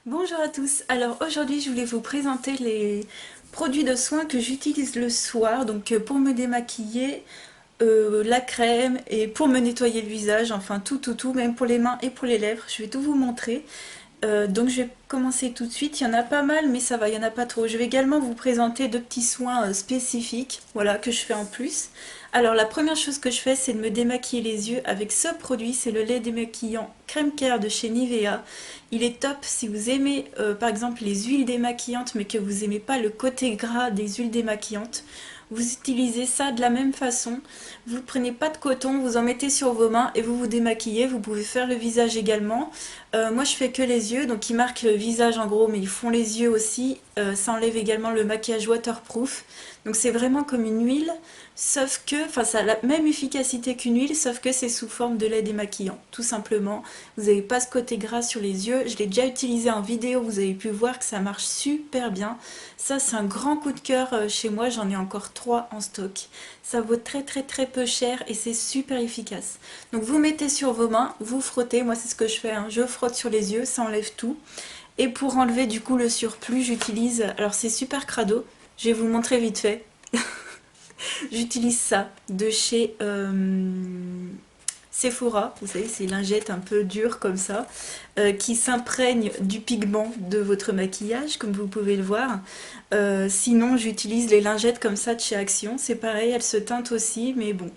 Bonjour à tous, alors aujourd'hui je voulais vous présenter les produits de soins que j'utilise le soir, donc pour me démaquiller, la crème et pour me nettoyer le visage, enfin tout, même pour les mains et pour les lèvres, je vais tout vous montrer. Donc je vais commencer tout de suite, il y en a pas mal mais ça va, il y en a pas trop. Je vais également vous présenter deux petits soins spécifiques, voilà, que je fais en plus. Alors la première chose que je fais c'est de me démaquiller les yeux avec ce produit, c'est le lait démaquillant Crème Care de chez Nivea. Il est top si vous aimez par exemple les huiles démaquillantes mais que vous n'aimez pas le côté gras des huiles démaquillantes. Vous utilisez ça de la même façon, vous prenez pas de coton, vous en mettez sur vos mains et vous vous démaquillez, vous pouvez faire le visage également. Moi je fais que les yeux, donc ils marquent le visage en gros mais ils font les yeux aussi. Ça enlève également le maquillage waterproof, donc c'est vraiment comme une huile, sauf que, enfin ça a la même efficacité qu'une huile, sauf que c'est sous forme de lait démaquillant, tout simplement. Vous n'avez pas ce côté gras sur les yeux, je l'ai déjà utilisé en vidéo, vous avez pu voir que ça marche super bien. Ça c'est un grand coup de cœur chez moi, j'en ai encore 3 en stock. Ça vaut très peu cher et c'est super efficace. Donc vous mettez sur vos mains, vous frottez, moi c'est ce que je fais, hein. Je frotte sur les yeux, ça enlève tout. Et pour enlever du coup le surplus, j'utilise, alors c'est super crado, je vais vous montrer vite fait. J'utilise ça de chez Sephora, vous savez, ces lingettes un peu dures comme ça, qui s'imprègnent du pigment de votre maquillage, comme vous pouvez le voir. Sinon, j'utilise les lingettes comme ça de chez Action, c'est pareil, elles se teintent aussi, mais bon.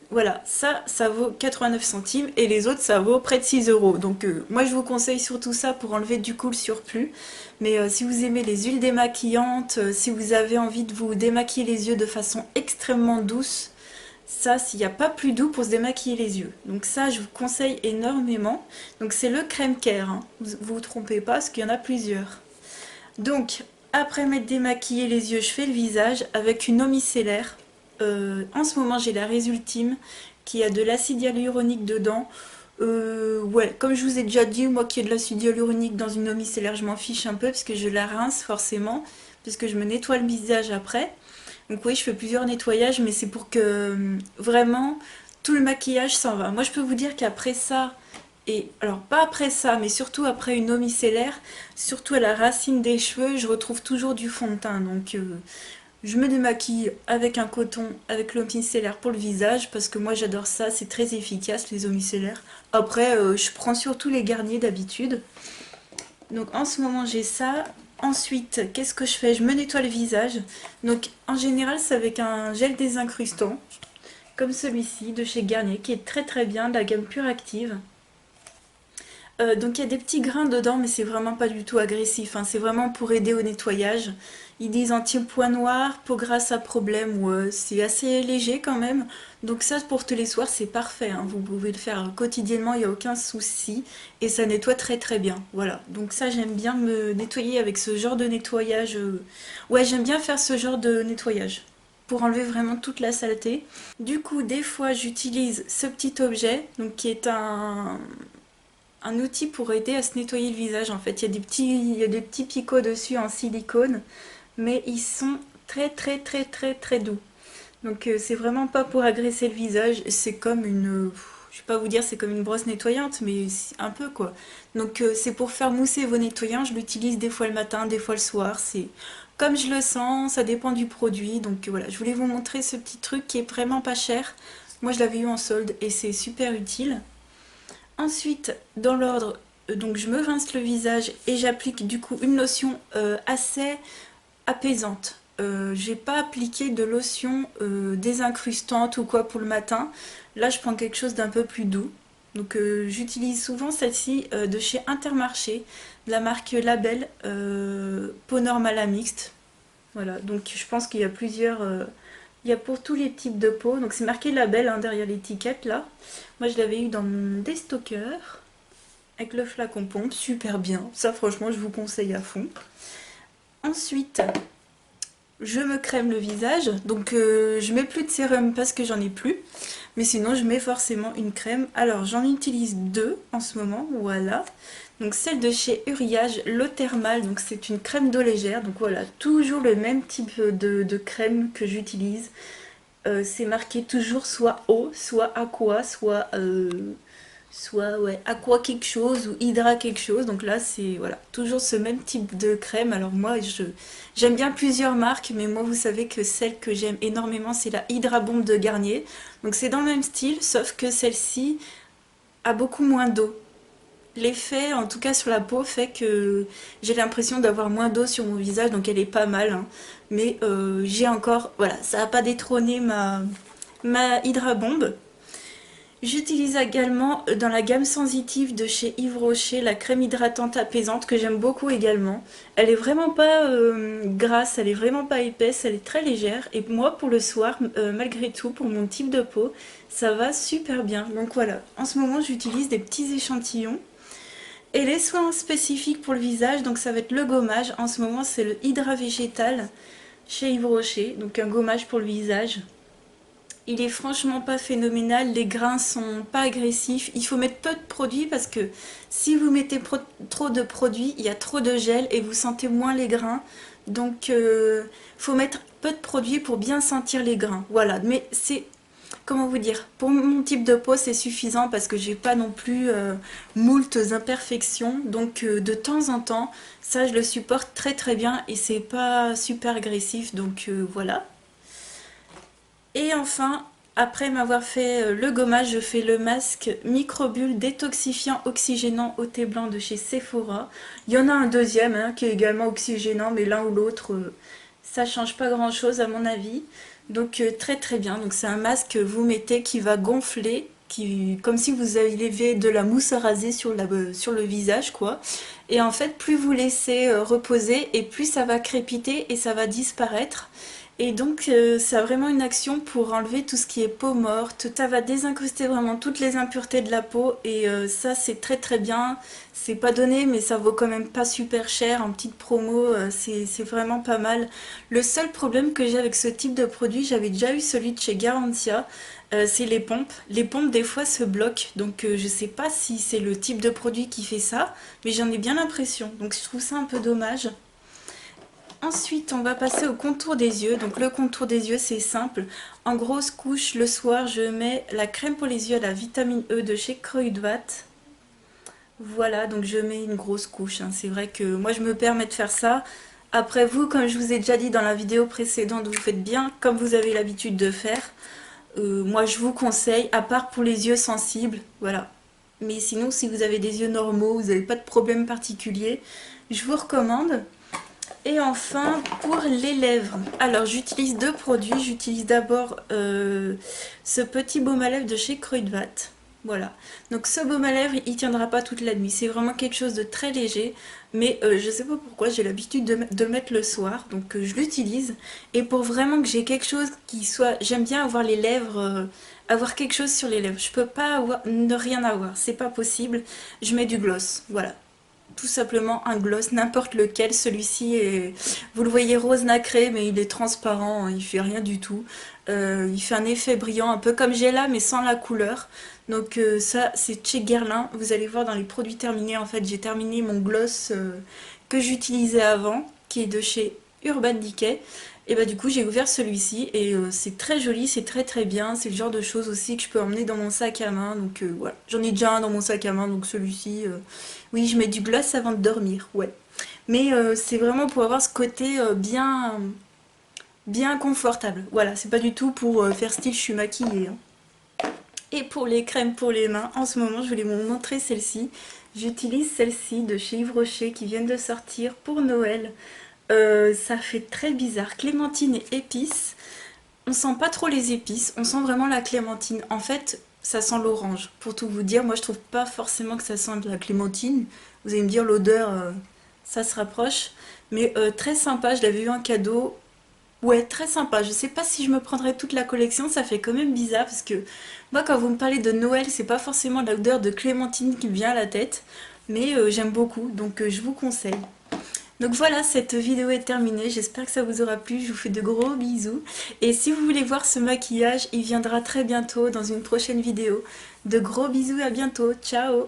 Voilà, ça vaut 89 centimes et les autres, ça vaut près de 6 euros. Donc moi, je vous conseille surtout ça pour enlever du coup le surplus. Mais si vous aimez les huiles démaquillantes, si vous avez envie de vous démaquiller les yeux de façon extrêmement douce, ça, s'il n'y a pas plus doux pour se démaquiller les yeux. Donc ça, je vous conseille énormément. Donc c'est le crème care, hein. Vous trompez pas, parce qu'il y en a plusieurs. Donc, après m'être démaquillé les yeux, je fais le visage avec une eau micellaire. En ce moment, j'ai la Résultime qui a de l'acide hyaluronique dedans. Ouais, comme je vous ai déjà dit, moi qui ai de l'acide hyaluronique dans une eau micellaire, je m'en fiche un peu parce que je la rince forcément, puisque je me nettoie le visage après. Donc oui, je fais plusieurs nettoyages, mais c'est pour que vraiment tout le maquillage s'en va. Moi, je peux vous dire qu'après ça, et alors pas après ça, mais surtout après une eau micellaire, surtout à la racine des cheveux, je retrouve toujours du fond de teint. Donc je me démaquille avec un coton, avec l'eau micellaire pour le visage, parce que moi j'adore ça, c'est très efficace les eaux micellaires. Après, je prends surtout les garniers d'habitude. Donc en ce moment j'ai ça. Ensuite, qu'est-ce que je fais? Je me nettoie le visage. Donc en général c'est avec un gel désincrustant, comme celui-ci de chez Garnier, qui est très bien, de la gamme Pure Active. Donc il y a des petits grains dedans, mais c'est vraiment pas du tout agressif, hein. C'est vraiment pour aider au nettoyage. Ils disent anti-poids noir, peau grasse à problème, ouais, c'est assez léger quand même. Donc ça pour tous les soirs c'est parfait, hein. Vous pouvez le faire quotidiennement, il n'y a aucun souci. Et ça nettoie très bien. Voilà, donc ça j'aime bien me nettoyer avec ce genre de nettoyage. Ouais, j'aime bien faire ce genre de nettoyage pour enlever vraiment toute la saleté. Du coup, des fois j'utilise ce petit objet, donc qui est un outil pour aider à se nettoyer le visage. En fait, il y a des petits picots dessus en silicone, mais ils sont très doux. Donc c'est vraiment pas pour agresser le visage, c'est comme une, je vais pas vous dire c'est comme une brosse nettoyante, mais un peu quoi. Donc c'est pour faire mousser vos nettoyants, je l'utilise des fois le matin, des fois le soir, c'est comme je le sens, ça dépend du produit. Donc voilà, je voulais vous montrer ce petit truc qui est vraiment pas cher. Moi je l'avais eu en solde et c'est super utile. Ensuite, dans l'ordre, donc je me rince le visage et j'applique du coup une lotion assez apaisante. J'ai pas appliqué de lotion désincrustante ou quoi pour le matin. Là, je prends quelque chose d'un peu plus doux. Donc j'utilise souvent celle-ci de chez Intermarché, de la marque Label, peau normale à mixte. Voilà, donc je pense qu'il y a plusieurs... il y a pour tous les types de peau. Donc c'est marqué Label, hein, derrière l'étiquette là. Moi je l'avais eu dans mon déstocker avec le flacon pompe, super bien. Ça franchement je vous conseille à fond. Ensuite, je me crème le visage. Donc je mets plus de sérum parce que j'en ai plus. Mais sinon je mets forcément une crème. Alors j'en utilise deux en ce moment, voilà. Donc celle de chez Uriage, l'eau thermale, donc c'est une crème d'eau légère. Donc voilà, toujours le même type de crème que j'utilise. C'est marqué toujours soit eau, soit aqua, soit ouais, aqua quelque chose ou hydra quelque chose. Donc là c'est voilà, toujours ce même type de crème. Alors moi j'aime bien plusieurs marques, mais moi vous savez que celle que j'aime énormément c'est la Hydra Bombe de Garnier. Donc c'est dans le même style, sauf que celle-ci a beaucoup moins d'eau. L'effet, en tout cas sur la peau, fait que j'ai l'impression d'avoir moins d'eau sur mon visage, donc elle est pas mal, hein. Mais j'ai encore, voilà, ça n'a pas détrôné ma Hydra Bombe. J'utilise également dans la gamme sensitive de chez Yves Rocher la crème hydratante apaisante que j'aime beaucoup également. Elle est vraiment pas grasse, elle est vraiment pas épaisse, elle est très légère. Et moi pour le soir, malgré tout, pour mon type de peau, ça va super bien. Donc voilà, en ce moment j'utilise des petits échantillons. Et les soins spécifiques pour le visage, donc ça va être le gommage. En ce moment c'est le Hydra Végétal chez Yves Rocher, donc un gommage pour le visage. Il est franchement pas phénoménal, les grains sont pas agressifs. Il faut mettre peu de produits parce que si vous mettez trop de produits, il y a trop de gel et vous sentez moins les grains. Donc faut mettre peu de produits pour bien sentir les grains. Voilà, mais c'est, comment vous dire, pour mon type de peau c'est suffisant parce que j'ai pas non plus moultes imperfections. Donc de temps en temps, ça je le supporte très très bien et c'est pas super agressif. Donc voilà. Et enfin, après m'avoir fait le gommage, je fais le masque microbulle détoxifiant oxygénant au thé blanc de chez Sephora. Il y en a un deuxième hein, qui est également oxygénant, mais l'un ou l'autre, ça change pas grand chose à mon avis. Donc très très bien. Donc c'est un masque que vous mettez qui va gonfler, comme si vous aviez de la mousse à raser sur le visage quoi. Et en fait, plus vous laissez reposer et plus ça va crépiter et ça va disparaître. Et donc ça a vraiment une action pour enlever tout ce qui est peau morte, ça va désincruster vraiment toutes les impuretés de la peau et ça c'est très très bien, c'est pas donné mais ça vaut quand même pas super cher, en petite promo c'est vraiment pas mal. Le seul problème que j'ai avec ce type de produit, j'avais déjà eu celui de chez Garantia, c'est les pompes. Les pompes des fois se bloquent, donc je sais pas si c'est le type de produit qui fait ça, mais j'en ai bien l'impression, donc je trouve ça un peu dommage. Ensuite, on va passer au contour des yeux. Donc le contour des yeux, c'est simple. En grosse couche, le soir, je mets la crème pour les yeux à la vitamine E de chez Kruidvat. Voilà, donc je mets une grosse couche, hein. C'est vrai que moi, je me permets de faire ça. Après vous, comme je vous ai déjà dit dans la vidéo précédente, vous faites bien comme vous avez l'habitude de faire. Moi, je vous conseille, à part pour les yeux sensibles, voilà. Mais sinon, si vous avez des yeux normaux, vous n'avez pas de problème particulier, je vous recommande. Et enfin, pour les lèvres, alors j'utilise deux produits. J'utilise d'abord ce petit baume à lèvres de chez Kruidvat. Voilà. Donc ce baume à lèvres, il tiendra pas toute la nuit. C'est vraiment quelque chose de très léger. Mais je sais pas pourquoi, j'ai l'habitude de le mettre le soir. Donc je l'utilise. Et pour vraiment que j'ai quelque chose qui soit... J'aime bien avoir les lèvres... avoir quelque chose sur les lèvres. Je peux pas ne rien avoir. C'est pas possible. Je mets du gloss. Voilà, tout simplement un gloss, n'importe lequel. Celui-ci est, vous le voyez rose nacré, mais il est transparent, il fait rien du tout. Il fait un effet brillant, un peu comme j'ai là, mais sans la couleur. Donc ça, c'est chez Guerlain. Vous allez voir dans les produits terminés, en fait, j'ai terminé mon gloss que j'utilisais avant, qui est de chez Urban Decay. Et bah du coup j'ai ouvert celui-ci et c'est très joli, c'est très très bien, c'est le genre de choses aussi que je peux emmener dans mon sac à main, donc voilà, j'en ai déjà un dans mon sac à main, donc celui-ci, oui je mets du gloss avant de dormir, ouais. Mais c'est vraiment pour avoir ce côté bien confortable, voilà, c'est pas du tout pour faire style je suis maquillée, hein. Et pour les crèmes pour les mains, en ce moment je voulais vous montrer celle-ci, j'utilise celle-ci de chez Yves Rocher qui vient de sortir pour Noël. Ça fait très bizarre, clémentine et épices. On sent pas trop les épices, on sent vraiment la clémentine. En fait, ça sent l'orange. Pour tout vous dire, moi je trouve pas forcément que ça sent de la clémentine. Vous allez me dire l'odeur, ça se rapproche. Mais très sympa, je l'avais eu en cadeau. Ouais, très sympa. Je sais pas si je me prendrais toute la collection, ça fait quand même bizarre parce que moi quand vous me parlez de Noël, c'est pas forcément l'odeur de clémentine qui me vient à la tête. Mais j'aime beaucoup, donc je vous conseille. Donc voilà, cette vidéo est terminée, j'espère que ça vous aura plu, je vous fais de gros bisous. Et si vous voulez voir ce maquillage, il viendra très bientôt dans une prochaine vidéo. De gros bisous, à bientôt, ciao!